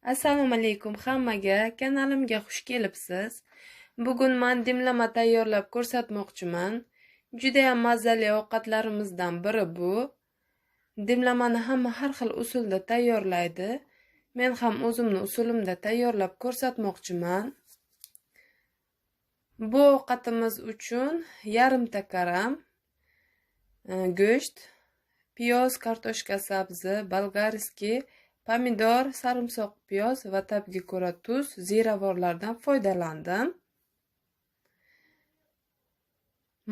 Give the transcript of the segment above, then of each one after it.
Assalomu alaykum hammaga, kanalimga xush kelibsiz. Bugun men dimlama tayyorlab ko'rsatmoqchiman. Juda ham mazali ovqatlarimizdan biri bu. Dimlamani hamma har xil usulda tayyorlaydi. Men ham o'zimning usulimda tayyorlab ko'rsatmoqchiman. Bu ovqatimiz uchun yarimta karam go'sht, piyoz, kartoshka sabzi, bolgarskiy, pomidor, sarimsoq, piyoz va tabga ko'ra tuz, ziravorlardan foydalandim.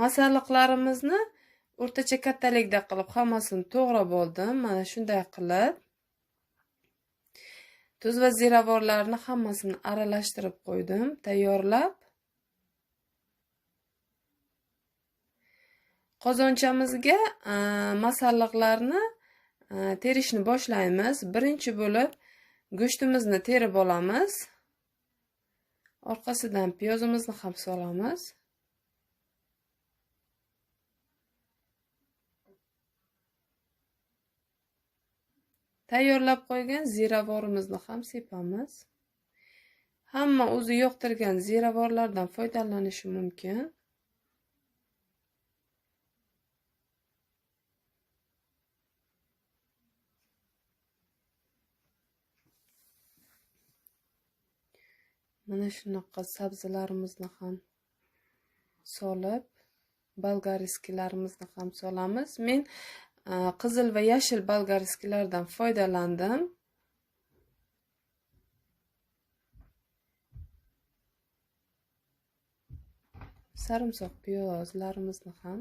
Masalliqlarimizni o'rtacha kattalikda qilib hammasini to'g'rab oldim. Mana shunday qilib. Tuz va ziravorlarni hammasini aralashtirib qo'ydim, tayyorlab. Qozonchamizga masalliqlarni terishni boshlaymiz. Birinchi bo'lib go'shtimizni terib olamiz. Orqasidan piyozimizni ham solamiz. Tayyorlab qo'ygan ziravorimizni ham sepamiz. Hamma o'zi yoqtirgan ziravorlardan foydalanishi mumkin. Mana shunaqa sabzilarimizni ham solib, bolgarskiylarimizni ham solamiz. Men qizil va yashil bolgarskiylardan foydalandim. Sarimsoq piyozlarimizni ham,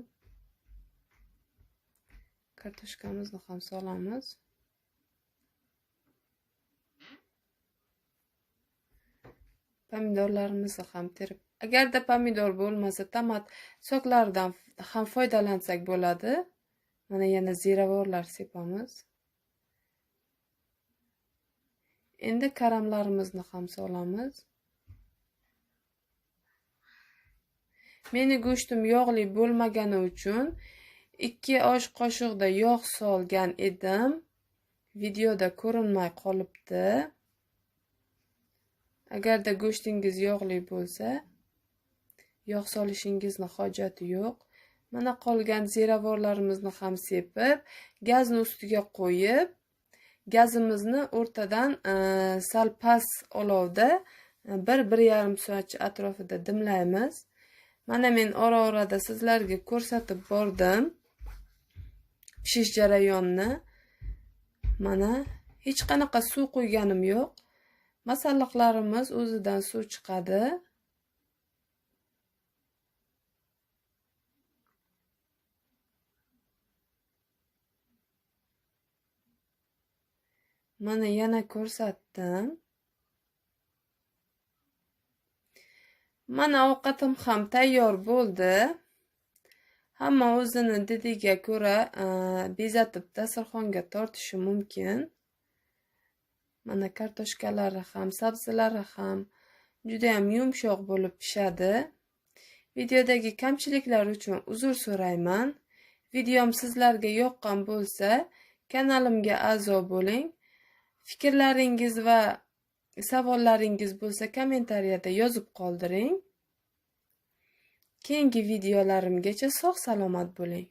kartoshkamizni ham solamiz. Pomidorlarimizni ham terib, agarda pomidor bo'lmasa, tomat soklaridan ham foydalansak bo'ladi. Mana yana ziravorlar sepamiz. Endi karamlarimizni ham solamiz. Meni go'shtim yog'li bo'lmagani uchun 2 osh qoshiqda yog' solgan edim. Videoda ko'rinmay qolibdi. Agarda go'shtingiz yog'li bo'lsa, yog' solishingizni hojati yo'q. Mana qolgan ziravorlarimizni ham sepib, gazni ustiga qo'yib, gazimizni o'rtadan sal past olovda 1-1,5 soat atrofida dimlaymiz. Mana men ora-orada sizlarga ko'rsatib bordim pishish jarayonini. Mana hech qanaqa suv qo'yganim yo'q. Masalliqlarimiz o'zidan suv chiqadi. Mana yana ko'rsatdim. Mana ovqatim ham tayyor bo'ldi. Hamma o'zini didiga ko'ra bezatib dasturxonga tortishi mumkin. Mana kartoshkalari ham, sabzilari ham juda ham yumshoq bo'lib pishadi. Videodagi kamchiliklar uchun uzr so'rayman. Videom sizlarga yoqqan bo'lsa, kanalimga a'zo bo'ling. Fikrlaringiz va savollaringiz bo'lsa, kommentariyada yozib qoldiring. Keyingi videolarimgacha sog' salomat bo'ling.